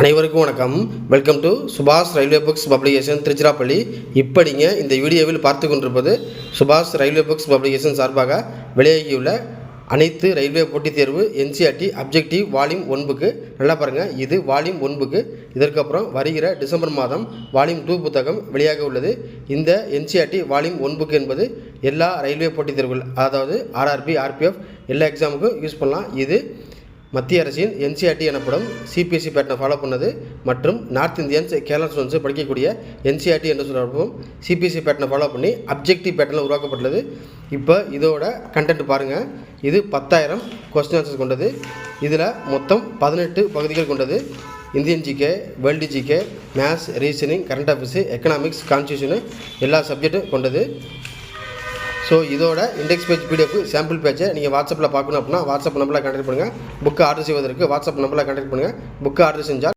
அனைவருக்கும் வணக்கம். Welcome to சுபாஷ் ரயில்வே புக்ஸ் பப்ளிகேஷன் திருச்சிராப்பள்ளி. இப்படிங்க இந்த வீடியோவில் பார்த்து கொண்டிருப்பது சுபாஷ் ரயில்வே புக்ஸ் பப்ளிகேஷன் சார்பாக வெளியாகியுள்ள அனைத்து ரயில்வே போட்டித் தேர்வு என்சிஆர்டி அப்ஜெக்டிவ் வால்யூம் 1க்கு நல்லா பாருங்கள். இது வால்யூம் 1க்கு. இதற்கப்புறம் வருகிற டிசம்பர் மாதம் வால்யூம் 2 புத்தகம் வெளியாக உள்ளது. இந்த என்சிஆர்டி வால்யூம் 1 என்பது எல்லா ரயில்வே போட்டித் தேர்வுகள், அதாவது ஆர்ஆர்பி, ஆர்பிஎஃப் எல்லா எக்ஸாமுக்கும் யூஸ் பண்ணலாம். இது மத்திய அரசின் என்சிஆர்டி எனப்படும் சிபிஎஸ்சி பேட்டர்னை ஃபாலோ பண்ணது மற்றும் நார்த் இந்தியன்ஸ், கேரளா ஸ்டூடெண்ட்ஸ் படிக்கக்கூடிய என்சிஆர்டி என்று சொல்லப்படும் சிபிஎஸ்சி பேட்டர்னை ஃபாலோ பண்ணி அப்ஜெக்டிவ் பேட்டர்னில் உருவாக்கப்பட்டுள்ளது. இப்போ இதோட கண்டென்ட் பாருங்கள். இது 10,000 கொஸ்டின் ஆன்சர்ஸ் கொண்டது. இதில் மொத்தம் 18 பகுதிகள் கொண்டது. Indian GK, world GK, maths, reasoning, current affairs, economics, constitution எல்லா சப்ஜெக்டும் கொண்டது. ஸோ இதோட இண்டெக்ஸ் பேஜ் பிடிஎஃப் சாம்பிள் பேஜை நீங்கள் வாட்ஸ்அப்பில் பார்க்கணும் அப்படின்னா வாட்ஸ்அப் நம்பரில் கான்டாக்ட் பண்ணுங்கள். புக்கு ஆர்டர் செய்வதற்கு வாட்ஸ்அப் நம்பரில் கான்டாக்ட் பண்ணுங்கள். புக்கு ஆர்டர் செஞ்சால்